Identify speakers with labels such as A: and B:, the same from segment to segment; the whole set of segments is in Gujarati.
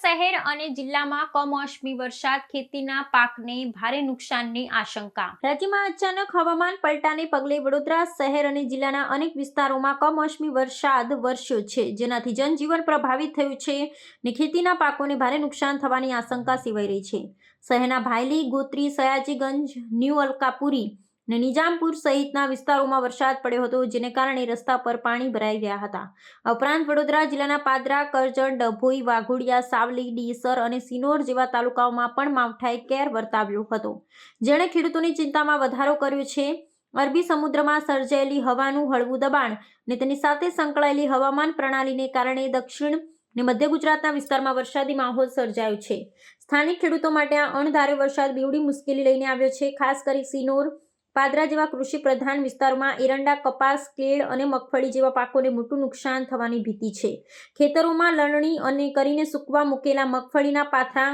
A: શહેર અને જિલ્લામાં કમોસમી વરસાદ ખેતીના પાકને ભારે નુકસાનની આશંકા। રાજ્યમાં અચાનક હવામાન પલટાને પગલે વડોદરા શહેર અને જિલ્લાના અનેક વિસ્તારોમાં કમોસમી વરસાદ વરસ્યો છે, જેનાથી જનજીવન પ્રભાવિત થયું છે અને ખેતીના પાકોને ભારે નુકસાન થવાની આશંકા સેવાઈ રહી છે। શહેરના ભાયલી, ગોત્રી, સયાજીગંજ, ન્યૂ અલકાપુરી અને નિજામપુર સહિતના વિસ્તારોમાં વરસાદ પડ્યો હતો, જેને કારણે રસ્તા પર પાણી ભરાઈ ગયા હતા। આ ઉપરાંત વડોદરા જિલ્લાના પાદરા, કરજણ, ડભોઈ, વાઘોડિયા, સાવલી, ડીસર અને સિનોર જેવા તાલુકાઓમાં પણ માવઠાએ કેર વર્તાવ્યો હતો, જેણે ખેડૂતોની ચિંતામાં વધારો કર્યો છે। અરબી સમુદ્રમાં સર્જાયેલી હવાનું હળવું દબાણ અને તેની સાથે સંકળાયેલી હવામાન પ્રણાલીને કારણે દક્ષિણ અને મધ્ય ગુજરાતના વિસ્તારમાં વરસાદી માહોલ સર્જાયો છે। સ્થાનિક ખેડૂતો માટે આ અણધાર્યો વરસાદ બેવડી મુશ્કેલી લઈને આવ્યો છે। ખાસ કરી સિનોર, પાદરા જેવા કૃષિ પ્રધાન વિસ્તારોમાં એરંડા, કપાસ, કેળ અને મગફળી જેવા પાકોને મોટું નુકસાન થવાની ભીતિ છે। ખેતરોમાં લણણી અને કરીને સૂકવા મૂકેલા મગફળીના પાથરા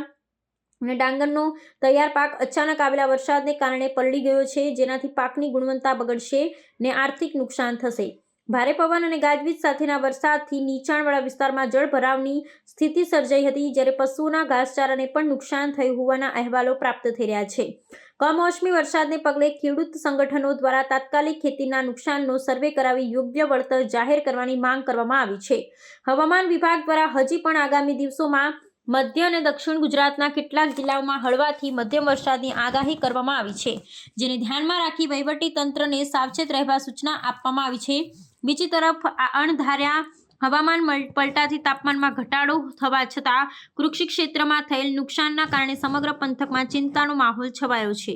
A: અને ડાંગરનો તૈયાર પાક અચાનક આવેલા વરસાદને કારણે પલળી ગયો છે, જેનાથી પાકની ગુણવત્તા બગડશે અને આર્થિક નુકસાન થશે। ભારે પવન અને ગાજવીજ સાથેના વરસાદથી નીચાણવાળા વિસ્તારમાં જળભરાવની સ્થિતિ સર્જાઈ હતી, જ્યારે પશુઓના ઘાસચારાને પણ નુકસાન થયું હોવાના અહેવાલો પ્રાપ્ત થઈ રહ્યા છે। કમોસમી વરસાદને પગલે ખેડૂત સંગઠનો દ્વારા તાત્કાલિક ખેતીના નુકસાનનો સર્વે કરાવી યોગ્ય વળતર જાહેર કરવાની માંગ કરવામાં આવી છે। હવામાન વિભાગ દ્વારા હજી પણ આગામી દિવસોમાં મધ્ય અને દક્ષિણ ગુજરાતના કેટલાક જિલ્લાઓમાં હળવાથી મધ્યમ વરસાદની આગાહી કરવામાં આવી છે, જેને ધ્યાનમાં રાખી વહીવટી તંત્રને સાવચેત રહેવા સૂચના આપવામાં આવી છે। બીજી તરફ આ અણધાર્યા હવામાન પલટાથી તાપમાનમાં ઘટાડો થવા છતાં કૃષિ ક્ષેત્રમાં થયેલ નુકસાનના કારણે સમગ્ર પંથકમાં ચિંતાનો માહોલ છવાયો છે।